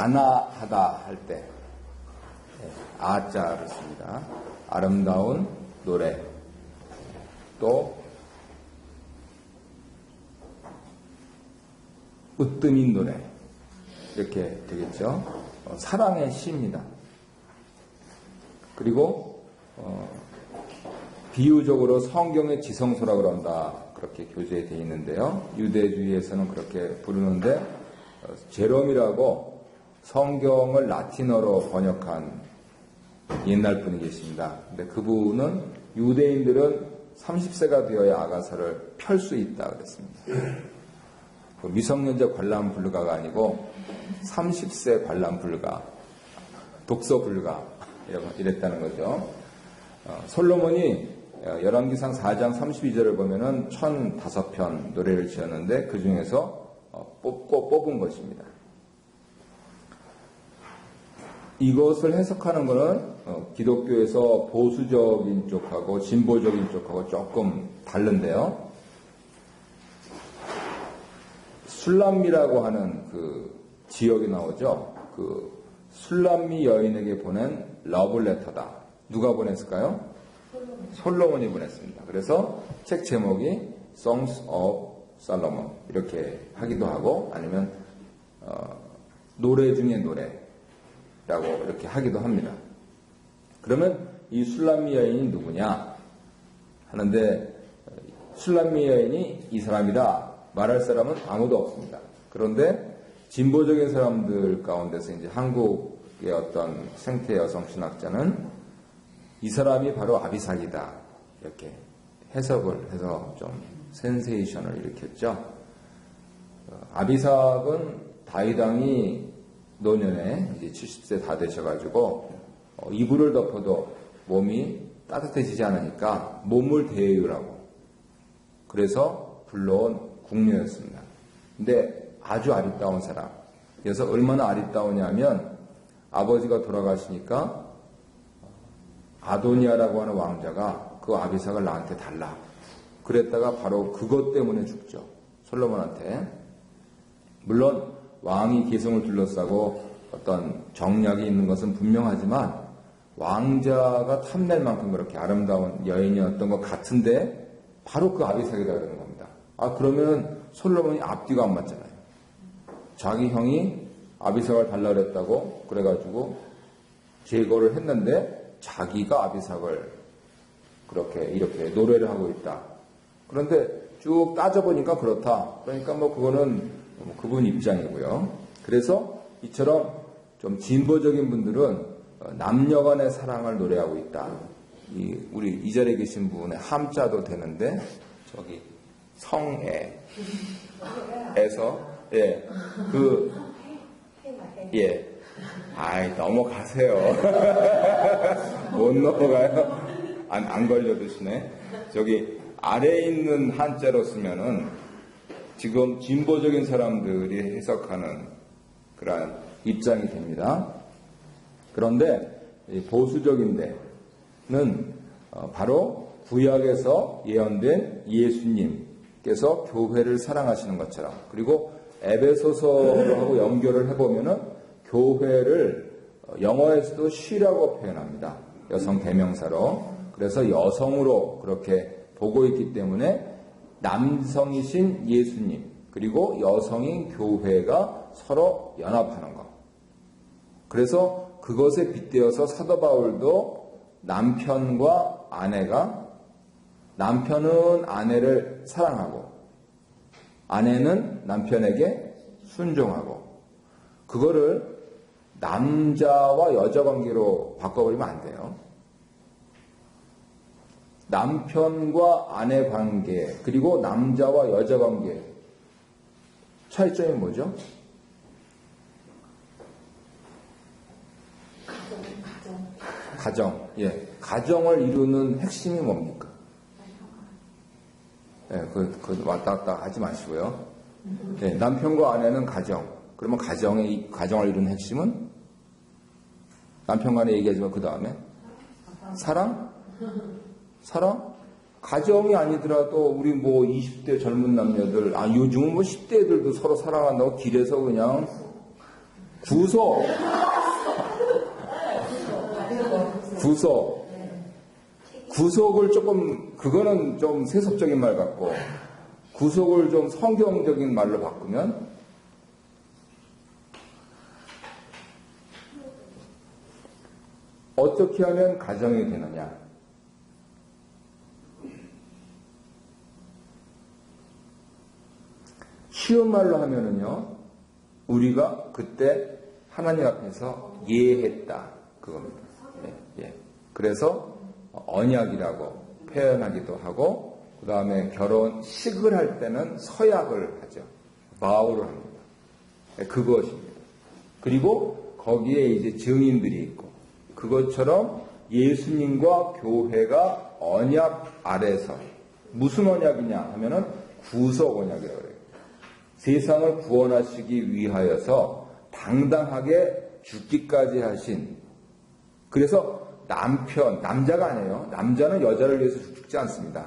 단아하다 할 때 아자를 씁니다. 아름다운 노래. 또 으뜸인 노래. 이렇게 되겠죠. 사랑의 시입니다. 그리고 비유적으로 성경의 지성소라 그런다. 그렇게 교재에 되어 있는데요. 유대주의에서는 그렇게 부르는데 제롬이라고 성경을 라틴어로 번역한 옛날 분이 계십니다. 근데 그분은 유대인들은 30세가 되어야 아가서를 펼 수 있다 그랬습니다. 그 미성년자 관람 불가가 아니고 30세 관람 불가, 독서 불가 이랬다는 거죠. 솔로몬이 열왕기상 4장 32절을 보면은 1005편 노래를 지었는데 그 중에서 뽑은 것입니다. 이것을 해석하는 것은 기독교에서 보수적인 쪽하고 진보적인 쪽하고 조금 다른데요. 술람미라고 하는 그 지역이 나오죠. 그 술람미 여인에게 보낸 러블레터다. 누가 보냈을까요? 솔로몬이 보냈습니다. 그래서 책 제목이 Songs of Solomon 이렇게 하기도 하고 아니면 노래 중에 노래라고 이렇게 하기도 합니다. 그러면 이 술람미 여인이 누구냐 하는데 술람미 여인이 이 사람이다 말할 사람은 아무도 없습니다. 그런데 진보적인 사람들 가운데서 이제 한국의 어떤 생태 여성 신학자는 이 사람이 바로 아비삭이다 이렇게 해석을 해서 좀 센세이션을 일으켰죠. 아비삭은 다윗 왕이 노년에 이제 70세 다 되셔가지고 이불을 덮어도 몸이 따뜻해지지 않으니까 몸을 대유라고 그래서 불러온 궁녀였습니다. 근데 아주 아리따운 사람. 그래서 얼마나 아리따우냐면 아버지가 돌아가시니까 아도니아라고 하는 왕자가 그 아비삭을 나한테 달라. 그랬다가 바로 그것 때문에 죽죠. 솔로몬한테. 물론 왕이 계승을 둘러싸고 어떤 정략이 있는 것은 분명하지만 왕자가 탐낼 만큼 그렇게 아름다운 여인이었던 것 같은데 바로 그 아비삭이다 그러는 겁니다. 그러면 솔로몬이 앞뒤가 안 맞잖아요. 자기 형이 아비삭을 달라 그랬다고 그래가지고 제거를 했는데 자기가 아비삭을 그렇게 이렇게 노래를 하고 있다. 그런데 쭉 따져보니까 그렇다. 그러니까 뭐 그거는 그분 입장이고요. 그래서 이처럼 좀 진보적인 분들은 남녀 간의 사랑을 노래하고 있다. 우리 이 자리에 계신 분의 함자도 되는데 저기 성애에서 넘어가세요. 못 넘어가요? 안 걸려드시네. 저기 아래에 있는 한자로 쓰면은 지금 진보적인 사람들이 해석하는 그런 입장이 됩니다. 그런데 보수적인 데는 바로 구약에서 예언된 예수님께서 교회를 사랑하시는 것처럼 그리고 에베소서하고 연결을 해보면은 교회를 영어에서도 she라고 표현합니다. 여성 대명사로. 그래서 여성으로 그렇게 보고 있기 때문에 남성이신 예수님 그리고 여성인 교회가 서로 연합하는 것. 그래서 그것에 빗대어서 사도 바울도 남편과 아내가 남편은 아내를 사랑하고 아내는 남편에게 순종하고 그거를 남자와 여자 관계로 바꿔버리면 안 돼요. 남편과 아내 관계 그리고 남자와 여자 관계 차이점이 뭐죠? 가정. 예. 가정을 이루는 핵심이 뭡니까? 예, 그 왔다 갔다 하지 마시고요. 예, 남편과 아내는 가정. 그러면 가정을 이루는 핵심은? 남편과 아내 얘기하지만 그 다음에? 사랑? 사랑? 가정이 아니더라도 우리 뭐 20대 젊은 남녀들, 요즘은 뭐 10대 애들도 서로 사랑한다고 길에서 그냥 구속. 구속. 구속을 조금, 그거는 좀 세속적인 말 같고, 구속을 좀 성경적인 말로 바꾸면, 어떻게 하면 가정이 되느냐? 쉬운 말로 하면은요, 우리가 그때 하나님 앞에서 예했다. 그겁니다. 예, 예. 그래서 언약이라고 표현하기도 하고, 그 다음에 결혼식을 할 때는 서약을 하죠. 바우를 합니다. 예, 그것입니다. 그리고 거기에 이제 증인들이 있고, 그것처럼 예수님과 교회가 언약 아래서, 무슨 언약이냐 하면은 구속 언약이라고 그래요. 세상을 구원하시기 위하여서 당당하게 죽기까지 하신, 그래서 남자가 아니에요. 남자는 여자를 위해서 죽지 않습니다.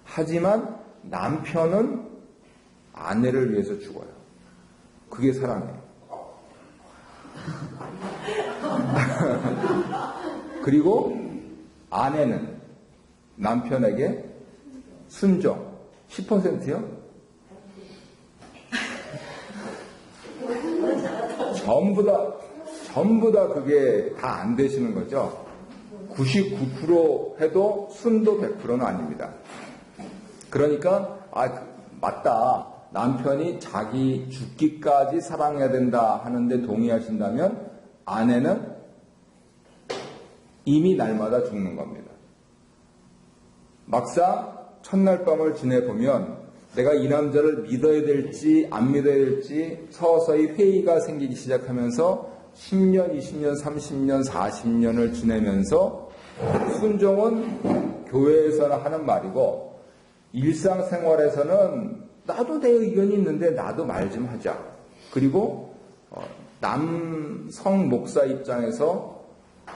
하지만 남편은 아내를 위해서 죽어요. 그게 사랑이에요. 그리고 아내는 남편에게 순종 10%요? 전부 다 그게 다 안 되시는 거죠. 99% 해도 순도 100%는 아닙니다. 그러니까 맞다. 남편이 자기 죽기까지 사랑해야 된다 하는데 동의하신다면 아내는 이미 날마다 죽는 겁니다. 막상 첫날 밤을 지내보면 내가 이 남자를 믿어야 될지 안 믿어야 될지 서서히 회의가 생기기 시작하면서 10년, 20년, 30년, 40년을 지내면서 순종은 교회에서는 하는 말이고 일상생활에서는 나도 내 의견이 있는데 나도 말 좀 하자. 그리고 남성 목사 입장에서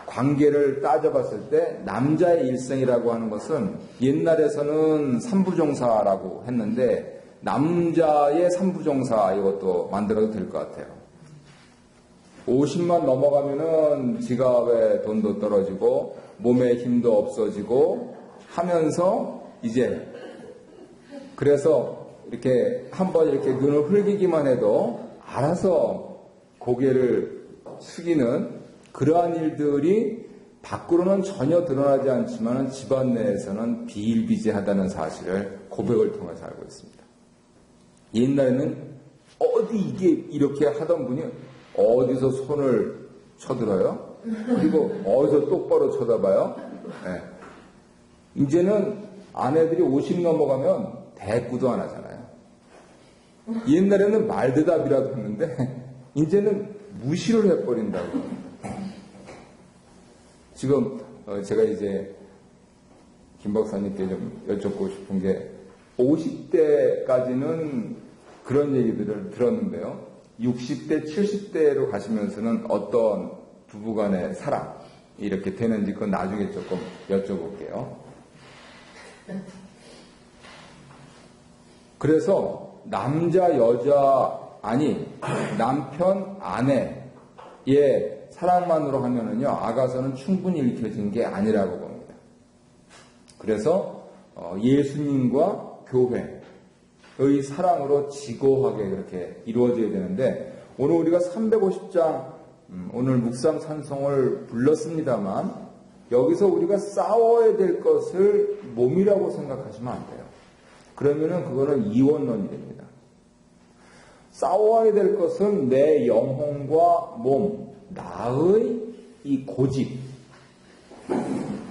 관계를 따져봤을 때 남자의 일생이라고 하는 것은 옛날에서는 삼부종사라고 했는데 남자의 삼부종사 이것도 만들어도 될 것 같아요. 50만 넘어가면은 지갑에 돈도 떨어지고 몸에 힘도 없어지고 하면서 이제 그래서 이렇게 한번 이렇게 눈을 흘기기만 해도 알아서 고개를 숙이는 그러한 일들이 밖으로는 전혀 드러나지 않지만 집안 내에서는 비일비재하다는 사실을 고백을 통해서 알고 있습니다. 옛날에는 어디 이게 이렇게 하던 분이 어디서 손을 쳐들어요? 그리고 어디서 똑바로 쳐다봐요? 네. 이제는 아내들이 50 넘어가면 대꾸도 안 하잖아요. 옛날에는 말대답이라도 했는데 이제는 무시를 해버린다고. 지금 제가 이제 김 박사님께 좀 여쭙고 싶은 게 50대까지는 그런 얘기들을 들었는데요. 60대, 70대로 가시면서는 어떤 부부간의 사랑 이렇게 되는지 그건 나중에 조금 여쭤볼게요. 그래서 남자, 여자 아니 남편, 아내의 사랑만으로 하면은요 아가서는 충분히 읽혀진 게 아니라고 봅니다. 그래서 예수님과 교회의 사랑으로 지고하게 그렇게 이루어져야 되는데 오늘 우리가 350장 오늘 묵상 찬송을 불렀습니다만 여기서 우리가 싸워야 될 것을 몸이라고 생각하시면 안 돼요. 그러면은 그거는 이원론이 됩니다. 싸워야 될 것은 내 영혼과 몸, 나의 이 고집,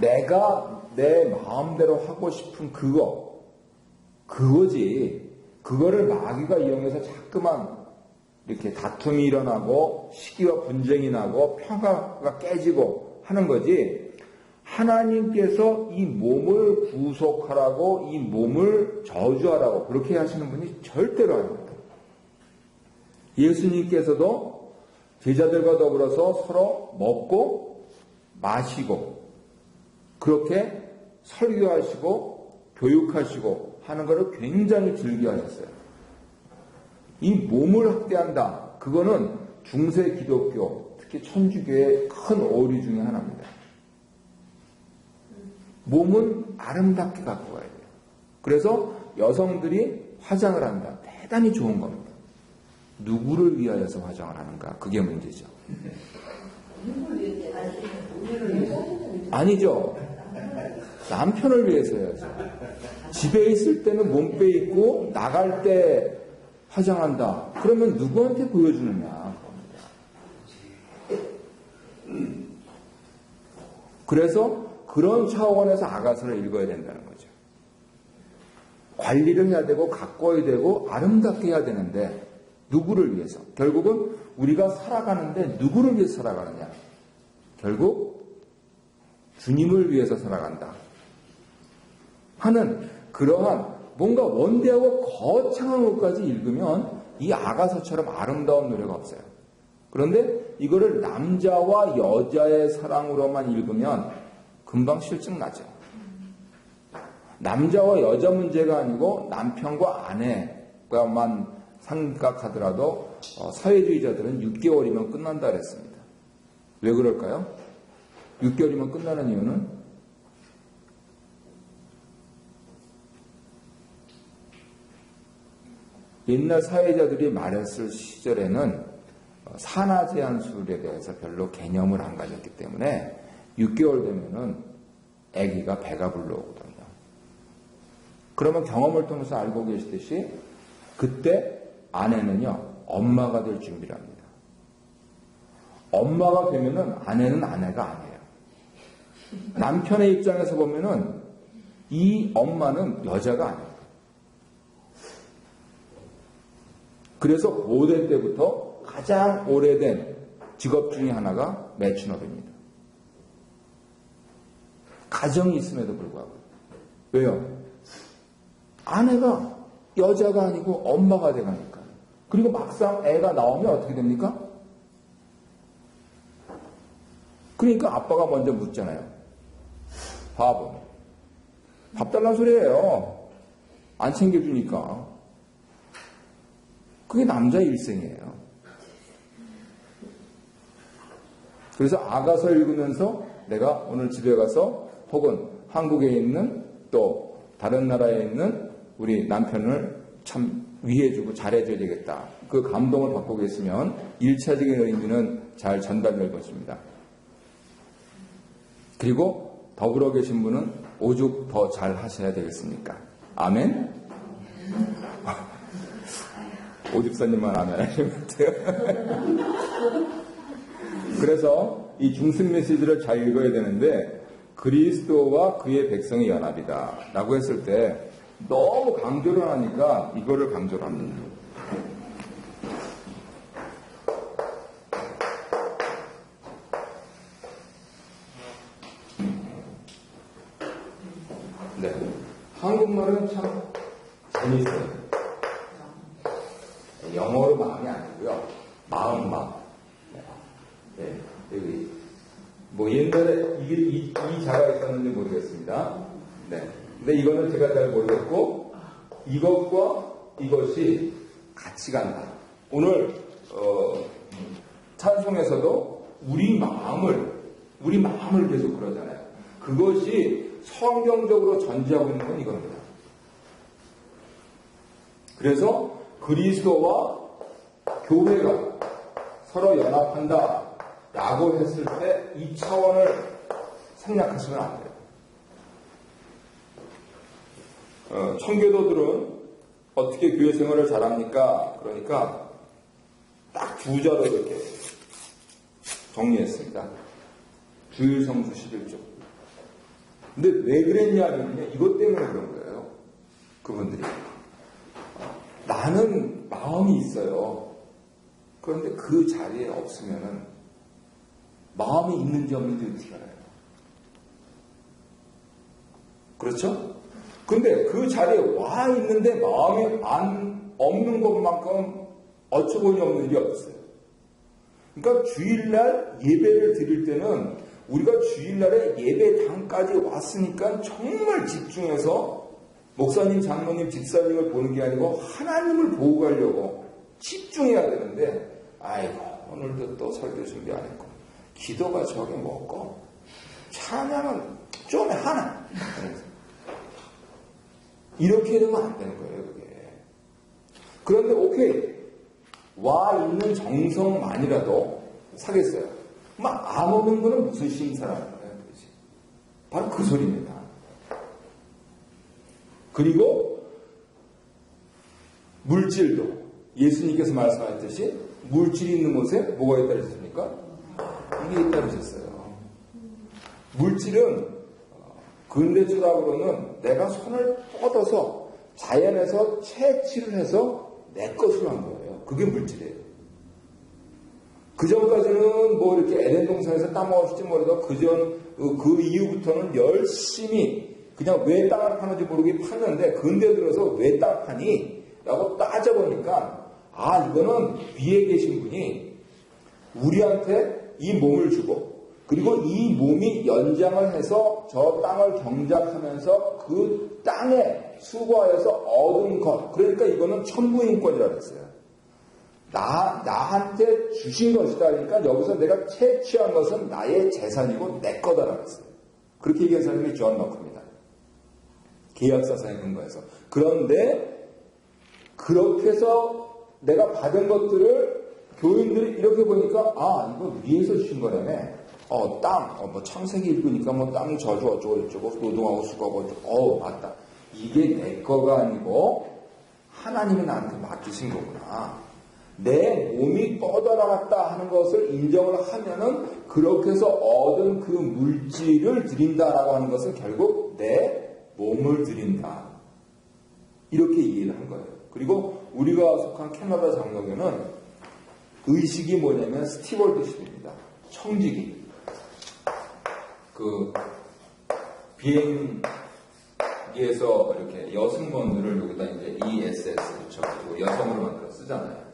내가 내 마음대로 하고 싶은 그거지. 그거를 마귀가 이용해서 자꾸만 이렇게 다툼이 일어나고 시기와 분쟁이 나고 평화가 깨지고 하는 거지. 하나님께서 이 몸을 구속하라고 이 몸을 저주하라고 그렇게 하시는 분이 절대로 아닙니다. 예수님께서도 제자들과 더불어서 서로 먹고 마시고 그렇게 설교하시고 교육하시고 하는 것을 굉장히 즐겨하셨어요. 이 몸을 학대한다. 그거는 중세 기독교, 특히 천주교의 큰 오류 중에 하나입니다. 몸은 아름답게 갖고 가야 돼요. 그래서 여성들이 화장을 한다. 대단히 좋은 겁니다. 누구를 위하여서 화장을 하는가? 그게 문제죠. 아니죠. 남편을 위해서 해야죠. 집에 있을 때는 몸빼 입고 나갈 때 화장한다. 그러면 누구한테 보여주느냐? 그래서 그런 차원에서 아가서를 읽어야 된다는 거죠. 관리를 해야 되고 가꿔야 되고 아름답게 해야 되는데 누구를 위해서? 결국은 우리가 살아가는데 누구를 위해서 살아가느냐? 결국 주님을 위해서 살아간다 하는 그러한 뭔가 원대하고 거창한 것까지 읽으면 이 아가서처럼 아름다운 노래가 없어요. 그런데 이거를 남자와 여자의 사랑으로만 읽으면 금방 실증 나죠. 남자와 여자 문제가 아니고 남편과 아내가만 생각하더라도 사회주의자들은 6개월이면 끝난다 그랬습니다. 왜 그럴까요? 6개월이면 끝나는 이유는 옛날 사회자들이 말했을 시절에는 산하 제한술에 대해서 별로 개념을 안 가졌기 때문에 6개월 되면은 아기가 배가 불러오거든요. 그러면 경험을 통해서 알고 계시듯이 그때 아내는요 엄마가 될 준비를 합니다. 엄마가 되면은 아내는 아내가 아니에요. 남편의 입장에서 보면은 이 엄마는 여자가 아니에요. 그래서 고대 때부터 가장 오래된 직업 중에 하나가 매춘업입니다. 가정이 있음에도 불구하고. 왜요? 아내가 여자가 아니고 엄마가 돼가니까. 그리고 막상 애가 나오면 어떻게 됩니까? 그러니까 아빠가 먼저 묻잖아요. 바보. 밥 달라는 소리예요. 안 챙겨주니까. 그게 남자의 일생이에요. 그래서 아가서 읽으면서 내가 오늘 집에 가서 혹은 한국에 있는 또 다른 나라에 있는 우리 남편을 참 위해주고 잘해줘야 되겠다. 그 감동을 받고 계시면 1차적인 의미는 잘 전달될 것입니다. 그리고 더불어 계신 분은 오죽 더 잘 하셔야 되겠습니까? 아멘? 오집사님만 아멘 하시면 돼요. 그래서 이 중심 메시지를 잘 읽어야 되는데 그리스도와 그의 백성의 연합이다 라고 했을 때 너무 강조를 하니까 이거를 강조를 합니다. 네, 한국말은 참 재밌어요. 영어로 마음이 아니고요. 마음. 네, 여기 뭐 옛날에 이 자가 있었는지 모르겠습니다. 네, 근데 이거는 제가 잘 모르겠고 이것과 이것이 같이 간다. 오늘 찬송에서도 우리 마음을 계속 그러잖아요. 그것이 성경적으로 전제하고 있는 건 이겁니다. 그래서 그리스도와 교회가 서로 연합한다 라고 했을 때 이 차원을 생략하시면 안 돼요. 청교도들은 어떻게 교회 생활을 잘합니까? 그러니까 딱 두 자로 이렇게 정리했습니다. 주일 성수 11조. 근데 왜 그랬냐면요. 이것 때문에 그런 거예요. 그분들이. 나는 마음이 있어요. 그런데 그 자리에 없으면은 마음이 있는지 없는지 어떻게 알아요? 그렇죠? 근데 그 자리에 와 있는데 마음이 없는 것만큼 어처구니 없는 일이 없어요. 그러니까 주일날 예배를 드릴 때는 우리가 주일날에 예배당까지 왔으니까 정말 집중해서 목사님, 장로님, 집사님을 보는 게 아니고 하나님을 보고 가려고 집중해야 되는데 아이고 오늘도 또 설교 준비 안 했고, 기도가 저게 뭐고, 찬양은 좀 하나. 이렇게 되면 안 되는 거예요, 그게. 그런데 오케이. 와 있는 정성만이라도 사겠어요. 막 안 오는 거는 무슨 심사라는 거예요, 그렇지? 바로 그 소리입니다. 그리고 물질도 예수님께서 말씀하셨듯이 물질이 있는 곳에 뭐가 있다 그러셨습니까? 이게 있다 그러셨어요. 물질은 근대 철학으로는 내가 손을 뻗어서 자연에서 채취를 해서 내 것으로 한 거예요. 그게 물질이에요. 그 전까지는 뭐 이렇게 에덴 동산에서 따먹었을지 몰라도 그 이후부터는 열심히 그냥 왜 땅을 파는지 모르게 팠는데 근대 들어서 왜 땅 파니? 라고 따져보니까 이거는 위에 계신 분이 우리한테 이 몸을 주고 그리고 이 몸이 연장을 해서 저 땅을 경작하면서 그 땅에 수고하여서 얻은 것. 그러니까 이거는 천부인권이라고 했어요. 나한테 주신 것이다. 그러니까 여기서 내가 채취한 것은 나의 재산이고 내 거다라고 했어요. 그렇게 얘기한 사람이 존 너크입니다. 계약사상의 근거에서. 그런데 그렇게 해서 내가 받은 것들을 교인들이 이렇게 보니까 이거 위에서 주신 거라며. 땅, 창세기 읽으니까 땅이 저주 어쩌고 노동하고 수고하고 어쩌고. 맞다. 이게 내 거가 아니고 하나님이 나한테 맡기신 거구나. 내 몸이 뻗어나갔다 하는 것을 인정을 하면은 그렇게 해서 얻은 그 물질을 드린다라고 하는 것은 결국 내 몸을 드린다. 이렇게 이해를 한 거예요. 그리고 우리가 속한 캐나다 장로교는 의식이 뭐냐면 스티월드십입니다. 청지기. 그 비행기에서 이렇게 여승무원들을 여기다 이제 ESS 붙여가지고 여성으로 만들어 쓰잖아요.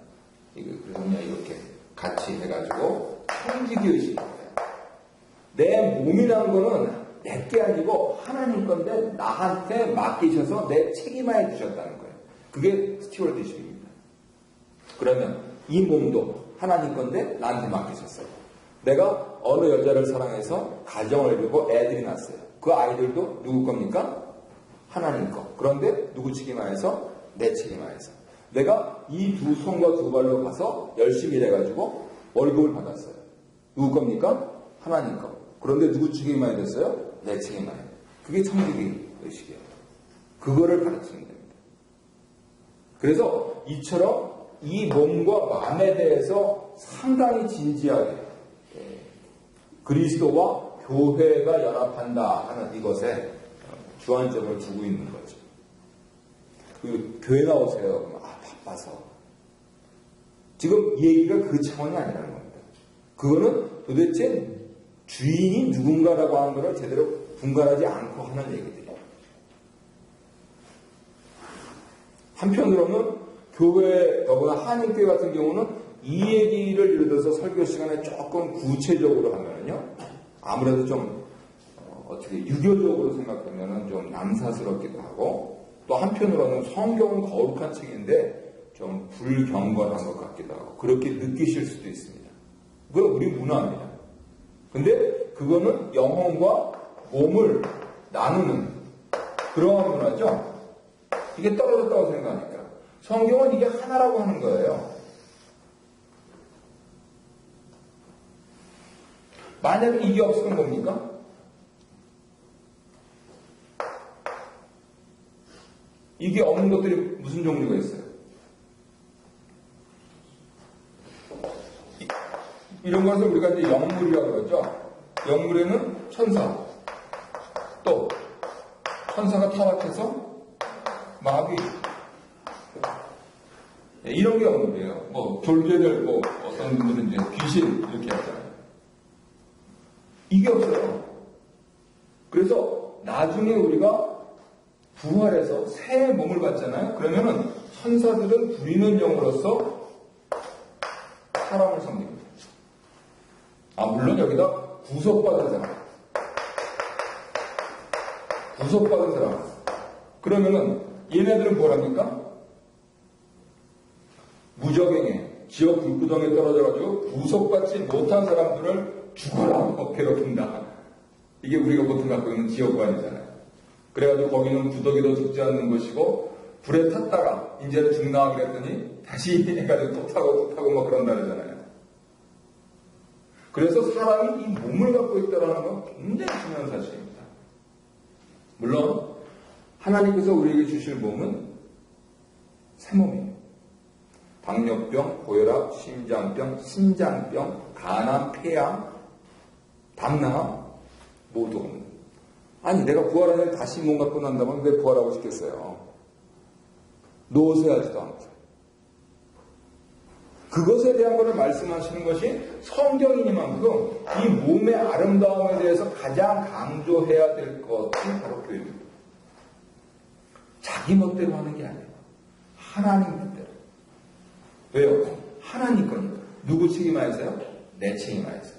그래서 그냥 이렇게 같이 해가지고 청지기 의식이에요. 내 몸이라는 거는 내게 아니고 하나님 건데 나한테 맡기셔서 내 책임하에 주셨다는 거예요. 그게 스티월드십입니다. 그러면 이 몸도 하나님 건데 나한테 맡기셨어요. 내가 어느 여자를 사랑해서 가정을 이루고 애들이 났어요. 그 아이들도 누구 겁니까? 하나님 거. 그런데 누구 책임하에서? 내 책임하에서. 내가 이 두 손과 두 발로 가서 열심히 일해가지고 월급을 받았어요. 누구 겁니까? 하나님 거. 그런데 누구 책임하에 됐어요? 내 책임하에. 그게 청지기 의식이에요. 그거를 가르치는 겁니다. 그래서 이처럼 이 몸과 마음에 대해서 상당히 진지하게 그리스도와 교회가 연합한다 하는 이것에 주안점을 두고 있는 거죠. 교회 나오세요. 바빠서. 지금 얘기가 그 차원이 아니라는 겁니다. 그거는 도대체 주인이 누군가라고 하는 것을 제대로 분간하지 않고 하는 얘기들이에요. 한편으로는 교회, 더구나 한인교회 같은 경우는 이 얘기를 예를 들어서 설교 시간에 조금 구체적으로 하면은요, 아무래도 좀, 어떻게 유교적으로 생각하면은 좀 남사스럽기도 하고, 또 한편으로는 성경은 거룩한 책인데 좀 불경건한 것 같기도 하고, 그렇게 느끼실 수도 있습니다. 그건 우리 문화입니다. 근데 그거는 영혼과 몸을 나누는 그러한 문화죠. 이게 떨어졌다고 생각하니까. 성경은 이게 하나라고 하는 거예요. 만약에 이게 없으면 뭡니까? 이게 없는 것들이 무슨 종류가 있어요? 이런 것을 우리가 이제 영물이라고 그러죠. 영물에는 천사, 또 천사가 타락해서 마귀, 이런 게 영물이에요. 뭐 졸개들, 뭐 어떤 분들은 이제 귀신 이렇게 하잖아요. 이게 없어요. 그래서 나중에 우리가 부활해서 새 몸을 받잖아요. 그러면은 천사들은 부리는 영으로서 사람을 섬깁니다. 물론 여기다 구속받은 사람. 구속받은 사람. 그러면은 얘네들은 뭘 합니까? 무적행에 지옥 불구덩이에 떨어져가지고 구속받지 못한 사람들을 죽어라 괴롭힌다. 이게 우리가 보통 갖고 있는 지옥관이잖아요. 그래가지고 거기는 구더기도 죽지 않는 곳이고 불에 탔다가 이제는 죽나 그랬더니 다시 해가지고 또 타고 뭐 그런다 그러잖아요. 그래서 사람이 이 몸을 갖고 있다는 건 굉장히 중요한 사실입니다. 물론 하나님께서 우리에게 주실 몸은 새 몸이에요. 당뇨병, 고혈압, 심장병, 신장병, 간암, 폐암, 담낭 모두 없는. 아니 내가 부활하면 다시 몸 갖고 난다면 왜 부활하고 싶겠어요? 노쇠하지도 않고. 그것에 대한 것을 말씀하시는 것이 성경이니만큼 이 몸의 아름다움에 대해서 가장 강조해야 될 것이 바로 교육입니다. 자기 멋대로 하는 게 아니에요. 하나님 멋대로. 왜요? 하나님 거니까. 누구 책임하에서요? 내 책임하에서.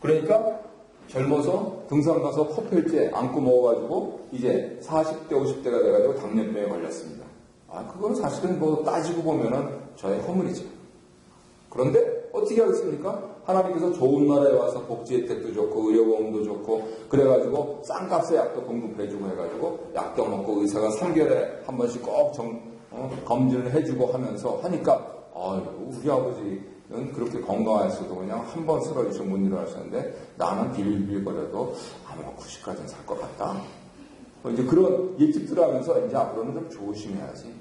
그러니까 젊어서 등산 가서 커피일째 안고 먹어가지고 이제 40대, 50대가 돼가지고 당뇨병에 걸렸습니다. 그건 사실은 뭐 따지고 보면은 저의 허물이죠. 그런데 어떻게 하겠습니까? 하나님께서 좋은 나라에 와서 복지 혜택도 좋고 의료보험도 좋고 그래가지고 싼 값에 약도 공급해주고 해가지고 약도 먹고 의사가 3개월에 한 번씩 꼭 검진을 해주고 하면서 하니까 우리 아버지는 그렇게 건강했어도 그냥 한 번 쓰러지셔 못 일어나셨는데 나는 빌빌거려도 아마 90까지는 살 것 같다. 이제 그런 예측들을 하면서 이제 앞으로는 좀 조심해야지.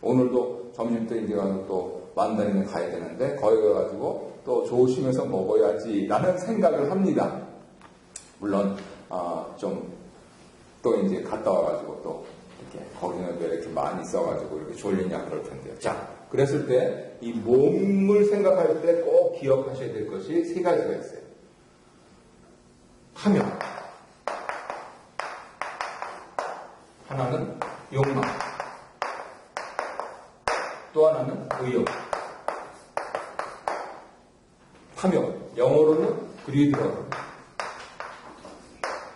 오늘도 점심 때 이제 가서 또 만다린에 가야 되는데 거기 가가지고 또 조심해서 먹어야지라는 생각을 합니다. 물론 좀 또 이제 갔다 와가지고 또 이렇게 거기는 왜 이렇게 많이 써가지고 이렇게 졸리냐 그럴 텐데요. 자, 그랬을 때 이 몸을 생각할 때 꼭 기억하셔야 될 것이 세 가지가 있어요. 탐욕, 하나는 욕망, 또 하나는 의욕. 탐욕, 영어로는 greed라고 합니다.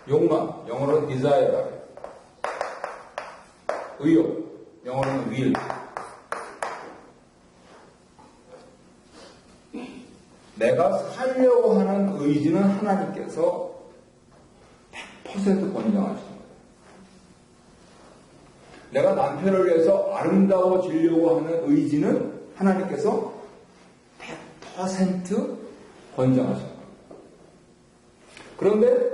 욕망, 영어로는 desire라고 합니다. 의욕, 영어로는 will. 내가 살려고 하는 의지는 하나님께서 100% 권장하시는 거예요. 내가 남편을 위해서 아름다워지려고 하는 의지는 하나님께서 100% 권장하시는 거예요. 그런데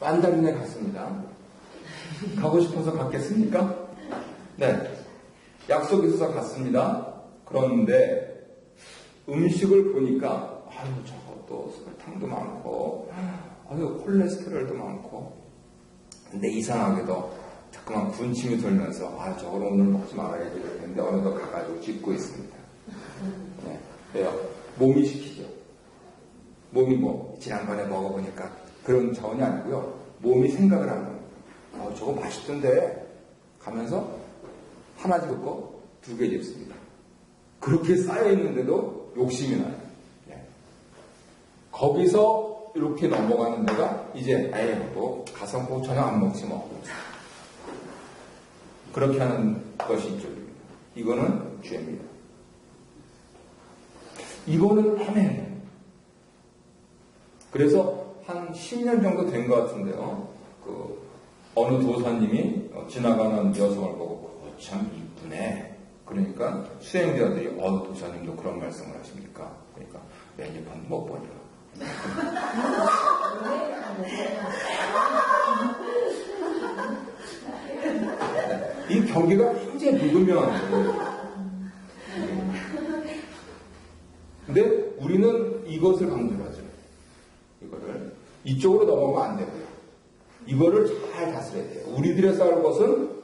만다린에 갔습니다. 가고 싶어서 갔겠습니까? 네. 약속이 있어서 갔습니다. 그런데 음식을 보니까 저것도 설탕도 많고 콜레스테롤도 많고 근데 이상하게도 자꾸만 군침이 돌면서 저걸 오늘 먹지 말아야 되겠는데 어느덧 가가지고 짚고 있습니다. 네. 왜요? 몸이 시키죠. 몸이 지난번에 먹어보니까 그런 차원이 아니고요. 몸이 생각을 하는 거예요. 저거 맛있던데 가면서 하나 집었고 2개 집습니다. 그렇게 쌓여있는데도 욕심이 나요. 네. 거기서 이렇게 넘어가는 데가 이제 가서 저녁 안 먹지 뭐. 그렇게 하는 것이 이쪽입니다. 이거는 죄입니다. 이거는 애매해요. 그래서 한 10년 정도 된 것 같은데요. 어느 도사님이 지나가는 여성을 보고 참 이쁘네. 그러니까 수행자들이 도사님도 그런 말씀을 하십니까? 그러니까 메뉴판 못 보니까. 이 경계가 굉장히 미분명한 거예요. 근데 우리는 이것을 강조하죠. 이거를 이쪽으로 넘어가면 안 되고요. 이거를 잘 다스려야 돼요. 우리들의 싸울 것은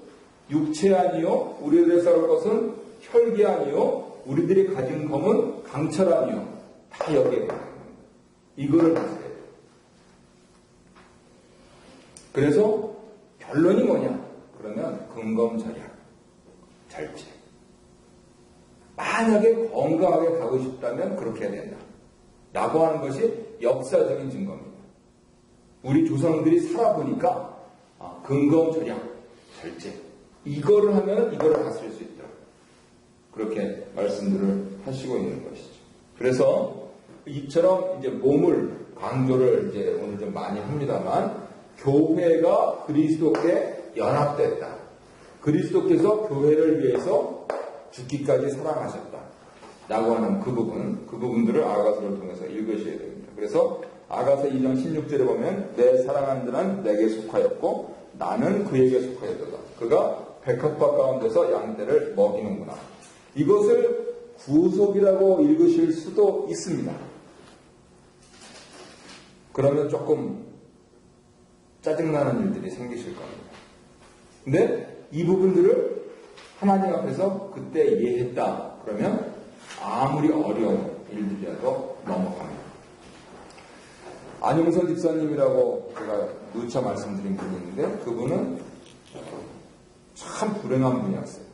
육체 아니요, 우리들의 싸울 것은 혈기 아니요, 우리들이 가진 검은 강철 아니요, 다 여기에 있는 이거를 다스려야 돼요. 그래서 결론이 뭐냐? 그러면 근검절약, 절제. 만약에 건강하게 가고 싶다면 그렇게 해야 된다. 라고 하는 것이 역사적인 증거입니다. 우리 조상들이 살아보니까 근검절약, 절제. 이거를 하면 이거를 다스릴 수 있다. 그렇게 말씀들을 하시고 있는 것이죠. 그래서 이처럼 이제 몸을 강조를 이제 오늘 좀 많이 합니다만, 교회가 그리스도께 연합됐다. 그리스도께서 교회를 위해서 죽기까지 사랑하셨다. 라고 하는 그 부분들을 아가서를 통해서 읽으셔야 됩니다. 그래서 아가서 2장 16절에 보면 내 사랑하는 자는 내게 속하였고 나는 그에게 속하였도다. 그가 백합밭 가운데서 양떼를 먹이는구나. 이것을 구속이라고 읽으실 수도 있습니다. 그러면 조금 짜증나는 일들이 생기실 겁니다. 근데 이 부분들을 하나님 앞에서 그때 이해했다. 그러면 아무리 어려운 일들이라도 넘어갑니다. 안용선 집사님이라고 제가 누차 말씀드린 분이 있는데 그분은 참 불행한 분이었어요.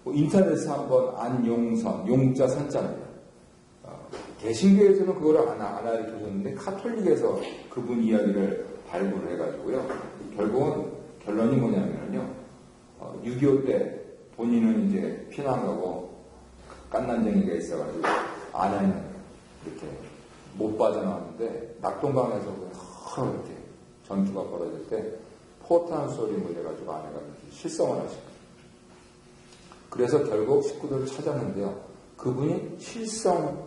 인터넷에서 한번 안용선, 용자 선자입니다. 개신교에서는 그걸 안 알려줬는데 카톨릭에서 그분 이야기를 발굴을 해가지고요. 결국은 결론이 뭐냐면요. 6.25 때 본인은 이제 피난 가고 깐난쟁이가 있어가지고 아내는 이렇게 못 빠져나왔는데 낙동강에서 이렇게 전투가 벌어질 때 포탄 소리 물려가지고 아내가 이렇게 실성을 하신 거예요. 그래서 결국 식구들을 찾았는데요. 그분이 실성해서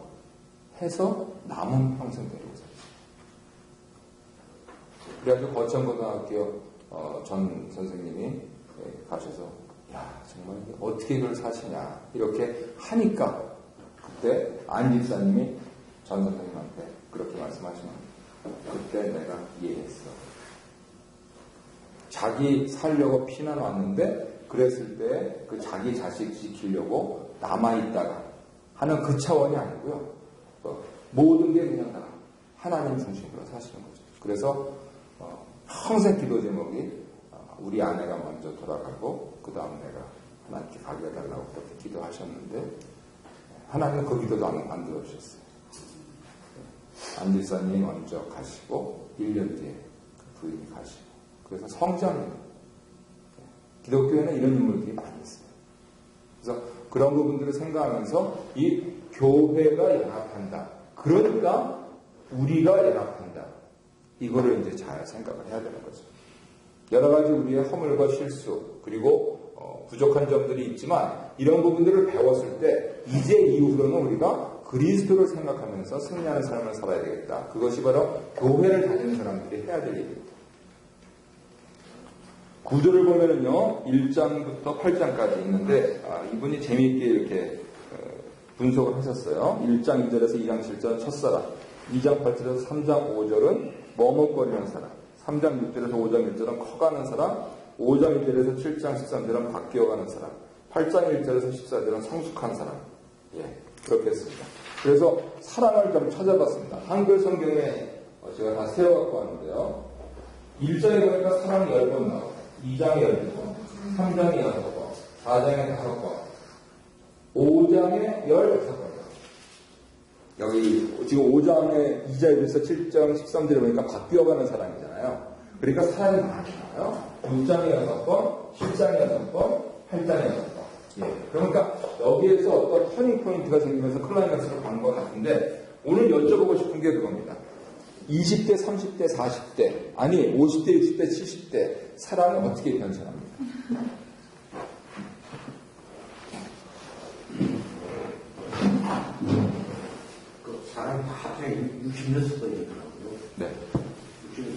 남은 평생 데리고 살았어요. 그래가지고 거천고등학교 전 선생님이 가셔서 야 정말 어떻게 이걸 사시냐 이렇게 하니까 그때 안 집사님이 전 선생님한테 그렇게 말씀하시는 거예요. 그때 내가 이해했어. 자기 살려고 피난 왔는데 그랬을 때 그 자기 자식 지키려고 남아있다가 하는 그 차원이 아니고요. 모든 게 그냥 다 하나님 중심으로 사시는 거죠. 그래서 평생 기도 제목이 우리 아내가 먼저 돌아가고 그 다음 내가 하나님께 가게 해달라고 그렇게 기도하셨는데 하나님은 그 기도도 안 들어주셨어요. 안 집사님이 먼저 가시고 1년 뒤에 그 부인이 가시고 그래서 성장입니다. 기독교에는 이런 인물들이 많이 있어요. 그래서 그런 부분들을 생각하면서 이 교회가 연합한다. 그러니까 우리가 연합한다. 이거를 이제 잘 생각을 해야 되는 거죠. 여러 가지 우리의 허물과 실수 그리고 부족한 점들이 있지만 이런 부분들을 배웠을 때 이제 이후로는 우리가 그리스도를 생각하면서 승리하는 삶을 살아야 되겠다. 그것이 바로 교회를 다니는 사람들이 해야 될 일입니다. 구조를 보면은요 1장부터 8장까지 있는데 이분이 재미있게 이렇게 분석을 하셨어요. 1장 2절에서 2장 7절은 첫사람, 2장 8절에서 3장 5절은 머뭇거리는 사람, 3장 6절에서 5장 1절은 커가는 사람, 5장 1절에서 7장 13절은 바뀌어가는 사람, 8장 1절에서 14절은 성숙한 사람. 그렇게 했습니다. 그래서 사랑을 좀 찾아봤습니다. 한글 성경에 제가 다 세워갖고 왔는데요. 1장에 보니까 사랑이 10번 나오고 2장에 12번, 3장에 6번, 4장에 5번, 5장에 16번. 여기 지금 5장에 2절에서 7장 13절에 보니까 바뀌어가는 사람이잖아요. 그러니까 사람이 많이 나와요. 6장에 6번, 10장에 6번, 8장에 6번. 그러니까 여기에서 어떤 터닝 포인트가 생기면서 클라이맥스로 간 것 같은데 오늘 여쭤보고 싶은 게 그겁니다. 20대, 30대, 40대, 아니 50대, 60대, 70대 사랑은 어떻게 변천합니까? 그 사람이 다 합해 60몇 번이더라고요. 네.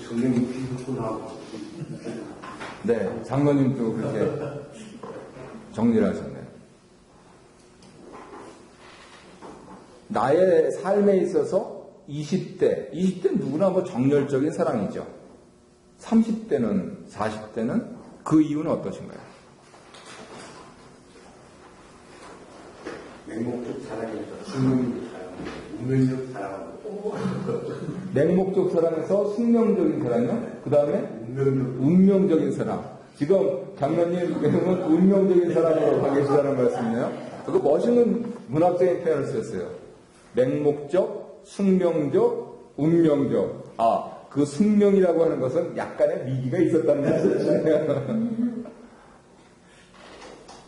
성경 66번 나오고. 네, 장로님도 그렇게 정리를 하셨네요. 나의 삶에 있어서 20대는 누구나 뭐 정열적인 사랑이죠. 30대는, 40대는 그 이유는 어떠신가요? 맹목적 사랑에서 숙명적 사랑, 운명적 사랑하고. 맹목적 사랑에서 숙명적인 사랑이요? 그 다음에 운명적인 사랑. 지금 장로님께서는 운명적인 사랑으로 가 계시다는 말씀이네요. 그거 멋있는 문학적인 표현을 쓰셨어요. 맹목적, 숙명적, 운명적. 그 숙명이라고 하는 것은 약간의 미기가 있었다는 말씀이시네요.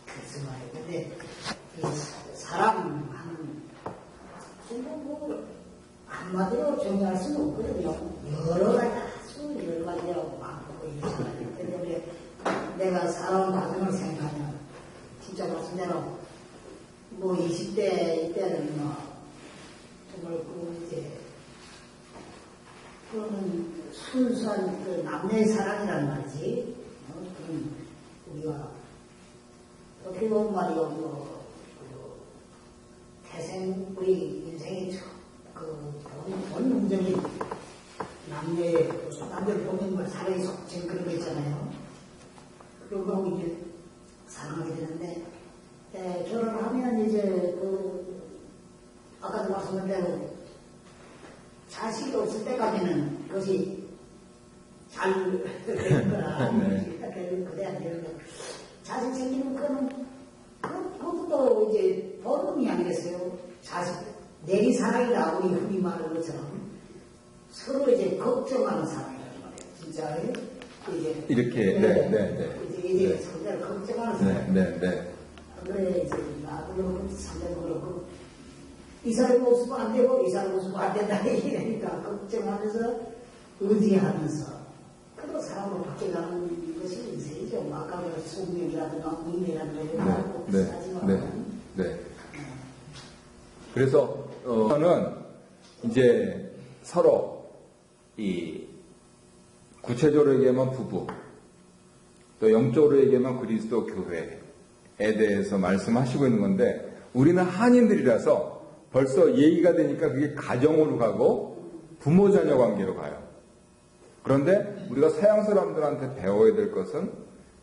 그래서 말인데 사람 한마디로 정의할 수는 없거든요. 여러 가지 아주 여러 가지라고 많고 있잖아요. 그런데 내가 살아온 과정을 생각하면 진짜 말씀대로 뭐 20대 이때는 뭐 정말 그 이제 그거는 순수한 그 남녀의 사랑이란 말이지. 그런 우리가 어떻게 보면 말이요, 뭐, 태생 우리 인생의 본능적인 남녀를 보는 걸 사랑이 속진 그런 거 있잖아요. 그러고 이제 사랑하게 되는데, 결혼을 하면 이제 아까도 말씀드린 대로 자식이 없을 때까지는 그것이 잘 되는 거라. 그래야 되는 거. 자식 생기면 그것도 이제 본능이 아니겠어요? 자식, 내리 사랑이라고 우리 흔히 말하는 것처럼 서로 이제 걱정하는 사랑이라는 말이에요. 진짜. 이제. 이렇게, 이제 상대를 걱정하는 사랑. 그래, 이제 나도 그렇고 상대도 그렇고 이 사람 모습은 안 되고 이 사람 모습은 안 된다. 이러니까 걱정하면서 의지하면서 그래도 사람으로 바뀌어가는 것이 인생이죠. 아까 그 숙명이라든가 운명이라든가 비슷하지만. 그래서 저는 이제 서로 이 구체적으로 얘기하면 부부, 또 영적으로 얘기하면 그리스도 교회에 대해서 말씀하시고 있는 건데 우리는 한인들이라서 벌써 얘기가 되니까 그게 가정으로 가고 부모 자녀 관계로 가요. 그런데 우리가 서양 사람들한테 배워야 될 것은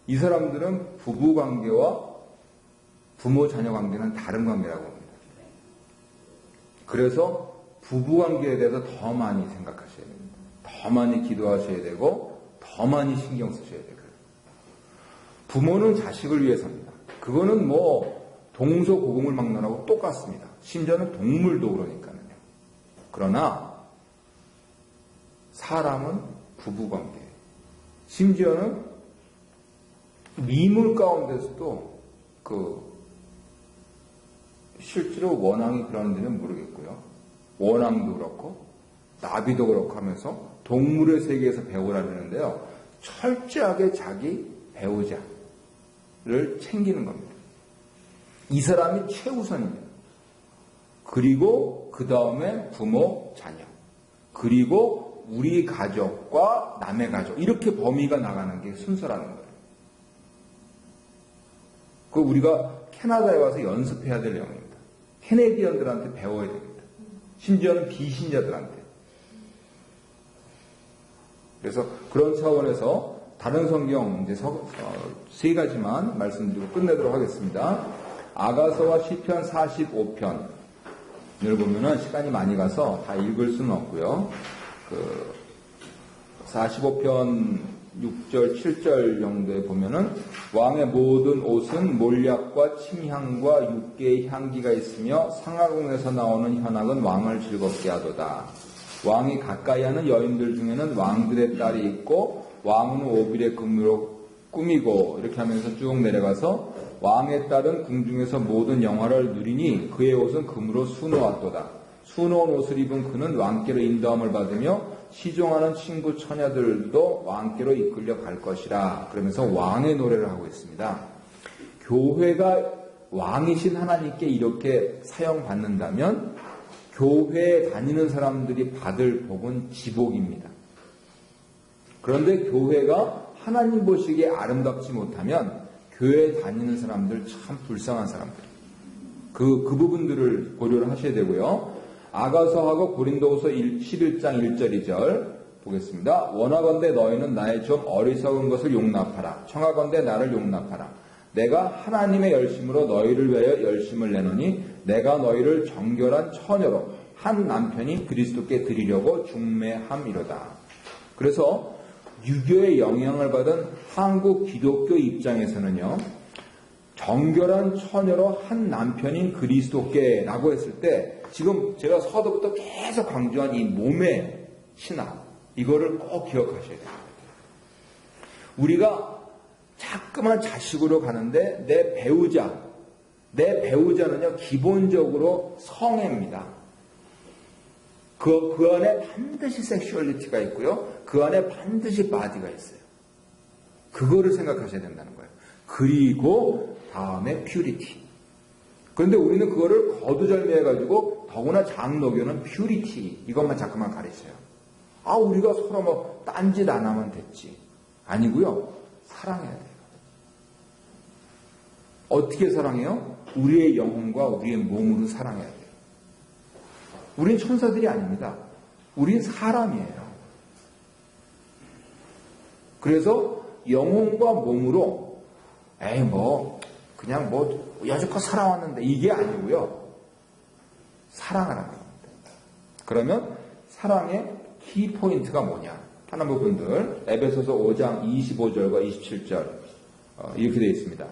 이 사람들은 부부 관계와 부모 자녀 관계는 다른 관계라고 합니다. 그래서 부부 관계에 대해서 더 많이 생각하셔야 됩니다. 더 많이 기도하셔야 되고 더 많이 신경 쓰셔야 돼요. 부모는 자식을 위해서입니다. 그거는 뭐 동서고금을 막론하고 똑같습니다. 심지어는 동물도 그러니까요. 그러나 사람은 부부관계, 심지어는 미물 가운데서도 실제로 원앙이 그러는지는 모르겠고요. 원앙도 그렇고 나비도 그렇고 하면서 동물의 세계에서 배우라는데요. 철저하게 자기 배우자를 챙기는 겁니다. 이 사람이 최우선입니다. 그리고 그 다음에 부모, 자녀, 그리고 우리 가족과 남의 가족, 이렇게 범위가 나가는 게 순서라는 거예요. 그 우리가 캐나다에 와서 연습해야 될 내용입니다. 캐네디언들한테 배워야 됩니다. 심지어는 비신자들한테. 그래서 그런 차원에서 다른 성경 이제 세 가지만 말씀드리고 끝내도록 하겠습니다. 아가서와 시편 45편을 보면은 시간이 많이 가서 다 읽을 수는 없고요. 45편 6절, 7절 정도에 보면은 왕의 모든 옷은 몰약과 침향과 육개의 향기가 있으며 상하궁에서 나오는 현악은 왕을 즐겁게 하도다. 왕이 가까이 하는 여인들 중에는 왕들의 딸이 있고 왕은 오빌의 금으로 꾸미고 이렇게 하면서 쭉 내려가서 왕의 딸은 궁중에서 모든 영화를 누리니 그의 옷은 금으로 수놓았도다. 수놓은 옷을 입은 그는 왕께로 인도함을 받으며 시종하는 친구 처녀들도 왕께로 이끌려 갈 것이라. 그러면서 왕의 노래를 하고 있습니다. 교회가 왕이신 하나님께 이렇게 사용받는다면 교회에 다니는 사람들이 받을 복은 지복입니다. 그런데 교회가 하나님 보시기에 아름답지 못하면 교회에 다니는 사람들 참 불쌍한 사람들. 그 부분들을 고려를 하셔야 되고요. 아가서하고 고린도후서 11장 1절 2절 보겠습니다. 원하건대 너희는 나의 좀 어리석은 것을 용납하라. 청하건대 나를 용납하라. 내가 하나님의 열심으로 너희를 위하여 열심을 내노니 내가 너희를 정결한 처녀로 한 남편이 그리스도께 드리려고 중매함이로다. 그래서 유교의 영향을 받은 한국 기독교 입장에서는요. 정결한 처녀로 한 남편인 그리스도께라고 했을 때 지금 제가 서두부터 계속 강조한 이 몸의 신앙 이거를 꼭 기억하셔야 됩니다. 우리가 자꾸만 자식으로 가는데 내 배우자는요 기본적으로 성애입니다. 그 안에 반드시 섹슈얼리티가 있고요. 그 안에 반드시 바디가 있어요. 그거를 생각하셔야 된다는 거예요. 그리고 다음에 퓨리티. 그런데 우리는 그거를 거두절미해가지고 더구나 장로교는 퓨리티 이것만 자꾸만 가르쳐요. 우리가 서로 뭐 딴짓 안 하면 됐지. 아니고요. 사랑해야 돼요. 어떻게 사랑해요? 우리의 영혼과 우리의 몸으로 사랑해야 돼요. 우린 천사들이 아닙니다. 우린 사람이에요. 그래서 영혼과 몸으로 그냥 여지껏 살아왔는데 이게 아니고요. 사랑하라는 겁니다. 그러면 사랑의 키포인트가 뭐냐? 하나님 분들 에베소서 5장 25절과 27절 이렇게 되어 있습니다.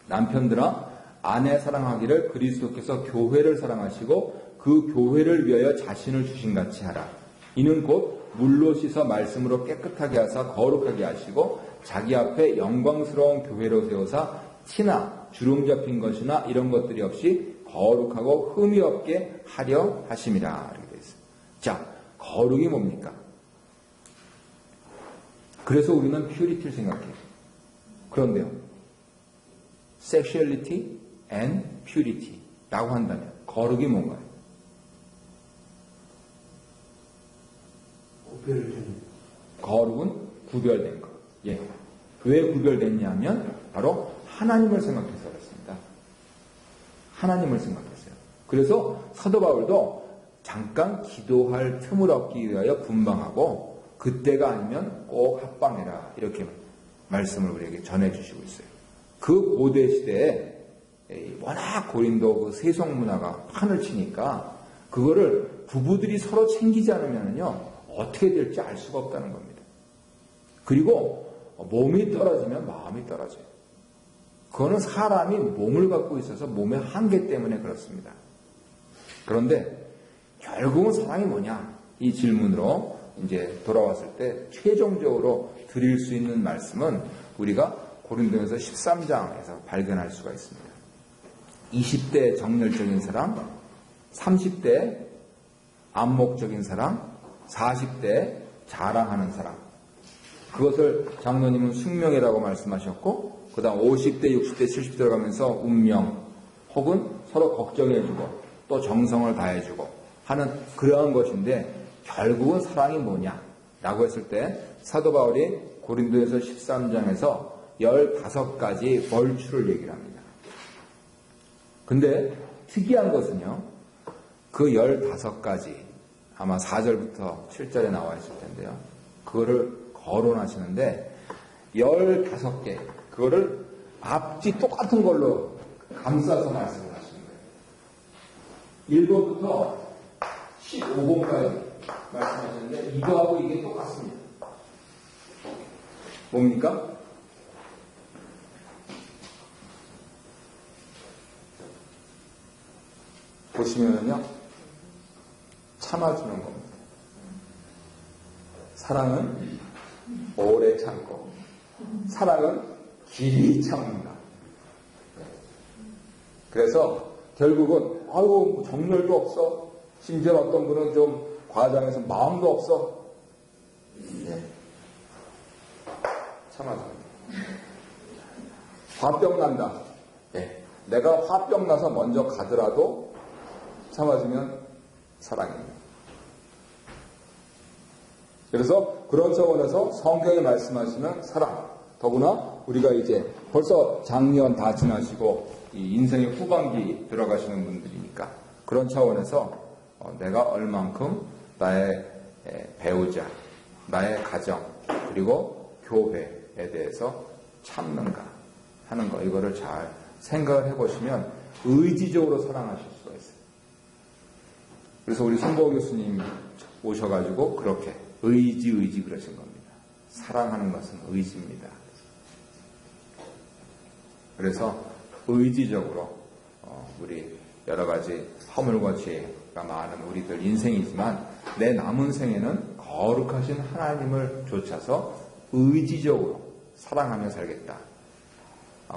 남편들아 아내 사랑하기를 그리스도께서 교회를 사랑하시고 그 교회를 위하여 자신을 주신같이 하라. 이는 곧 물로 씻어 말씀으로 깨끗하게 하사 거룩하게 하시고 자기 앞에 영광스러운 교회로 세우사 티나 주름 잡힌 것이나 이런 것들이 없이 거룩하고 흠이 없게 하려 하심이라. 이렇게 되어 있습니다. 자, 거룩이 뭡니까? 그래서 우리는 퓨리티를 생각해요. 그런데요. sexuality and purity 라고 한다면 거룩이 뭔가요? 거룩은 구별된 것. 예. 왜 구별됐냐면 바로 하나님을 생각해서 그렇습니다. 하나님을 생각했어요. 그래서 사도 바울도 잠깐 기도할 틈을 얻기 위하여 분방하고 그때가 아니면 꼭 합방해라 이렇게 말씀을 우리에게 전해주시고 있어요. 그 고대 시대에 워낙 고린도 그 세속 문화가 판을 치니까 그거를 부부들이 서로 챙기지 않으면요 어떻게 될지 알 수가 없다는 겁니다. 그리고 몸이 떨어지면 마음이 떨어져요. 그거는 사람이 몸을 갖고 있어서 몸의 한계 때문에 그렇습니다. 그런데 결국은 사랑이 뭐냐? 이 질문으로 이제 돌아왔을 때 최종적으로 드릴 수 있는 말씀은 우리가 고린도전서 13장에서 발견할 수가 있습니다. 20대 정열적인 사랑, 30대 안목적인 사랑, 40대 자랑하는 사랑. 그것을 장로님은 숙명이라고 말씀하셨고 그 다음 50대, 60대, 70대 들어가면서 운명 혹은 서로 걱정해주고 또 정성을 다해주고 하는 그러한 것인데 결국은 사랑이 뭐냐라고 했을 때 사도 바울이 고린도에서 13장에서 15가지 벌추를 얘기를 합니다. 근데 특이한 것은요. 그 15가지 아마 4절부터 7절에 나와 있을 텐데요. 그거를 거론하시는데 15개 그거를 앞뒤 똑같은 걸로 감싸서 말씀을 하시는 거예요. 1번부터 15번까지 말씀하셨는데 이거하고 이게 똑같습니다. 뭡니까? 보시면은요 참아주는 겁니다. 사랑은 오래 참고 사랑은 길이 참는다. 그래서 결국은 정열도 없어. 심지어 어떤 분은 좀 과장해서 마음도 없어. 네. 참아줍니다. 화병 난다. 네. 내가 화병 나서 먼저 가더라도 참아주면 사랑입니다. 그래서 그런 차원에서 성경에 말씀하시는 사랑, 더구나 우리가 이제 벌써 작년 다 지나시고 이 인생의 후반기 들어가시는 분들이니까 그런 차원에서 내가 얼만큼 나의 배우자, 나의 가정, 그리고 교회에 대해서 참는가 하는 거 이거를 잘 생각을 해보시면 의지적으로 사랑하실 수가 있어요. 그래서 우리 손보호 교수님 오셔가지고 그렇게 의지 그러신 겁니다. 사랑하는 것은 의지입니다. 그래서 의지적으로 우리 여러 가지 허물과 죄가 많은 우리들 인생이지만 내 남은 생에는 거룩하신 하나님을 좇아서 의지적으로 사랑하며 살겠다.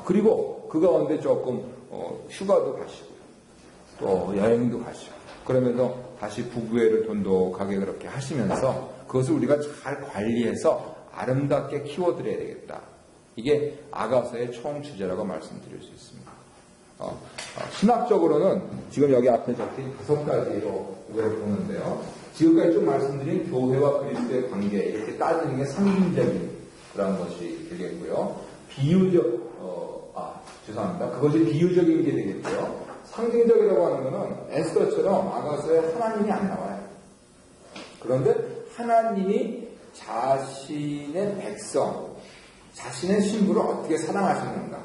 그리고 그 가운데 조금 휴가도 가시고요. 또 여행도 가시고 그러면서 다시 부부애를 돈독하게 그렇게 하시면서 그것을 우리가 잘 관리해서 아름답게 키워드려야 되겠다. 이게 아가서의 총주제라고 말씀드릴 수 있습니다. 신학적으로는 지금 여기 앞에 적힌 5가지로 우리가 보는데요. 지금까지 좀 말씀드린 교회와 그리스도의 관계 이렇게 따지는 게 상징적인 그런 것이 되겠고요. 죄송합니다. 그것이 비유적인 게 되겠고요. 상징적이라고 하는 것은 에스더처럼 아가서에 하나님이 안 나와요. 그런데 하나님이 자신의 백성, 자신의 신부를 어떻게 사랑하셨는가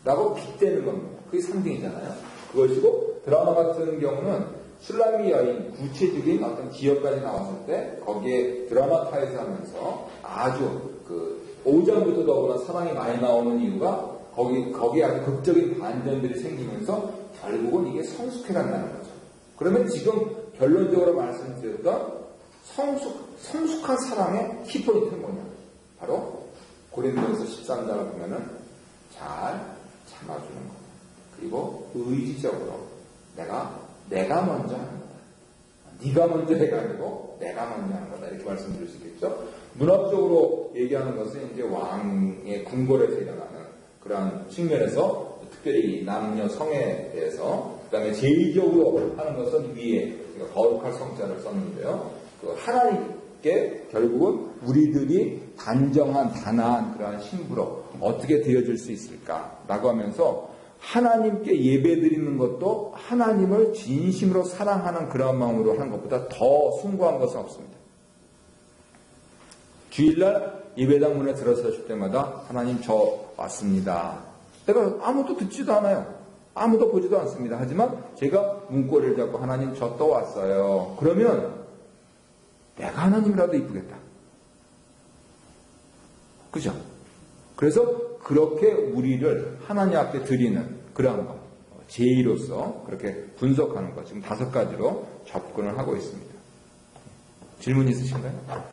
라고 빗대는 겁니다. 그게 상징이잖아요. 그것이고 드라마 같은 경우는 술람미 여인 구체적인 어떤 기억까지 나왔을 때 거기에 드라마타이즈 하면서 아주 5장부터 더구나 사랑이 많이 나오는 이유가 거기에 아주 극적인 반전들이 생기면서 결국은 이게 성숙해간다는 거죠. 그러면 지금 결론적으로 말씀드렸던 성숙한 사랑의 키포인트는 뭐냐? 바로 고린도서 13장을 보면은 잘 참아주는 것. 그리고 의지적으로 내가 먼저 하는 거다. 네가 먼저 해가 아니고 내가 먼저 하는 거다. 이렇게 말씀드릴 수 있겠죠. 문학적으로 얘기하는 것은 이제 왕의 궁궐에서 일어나는 그러한 측면에서 특별히 남녀 성에 대해서 그다음에 제의적으로 하는 것은 위에 거룩할 성자를 썼는데요. 하나님께 결국은 우리들이 단정한 단아한 그러한 신부로 어떻게 되어줄 수 있을까라고 하면서 하나님께 예배드리는 것도 하나님을 진심으로 사랑하는 그런 마음으로 하는 것보다 더 숭고한 것은 없습니다. 주일날 예배당 문에 들어섰을 때마다 하나님 저 왔습니다. 내가 아무도 듣지도 않아요. 아무도 보지도 않습니다. 하지만 제가 문고리를 잡고 하나님 저 또 왔어요. 그러면 내가 하나님이라도 이쁘겠다. 그죠? 그래서 그렇게 우리를 하나님 앞에 드리는 그러한 것, 제의로서 그렇게 분석하는 것, 지금 5가지로 접근을 하고 있습니다. 질문 있으신가요?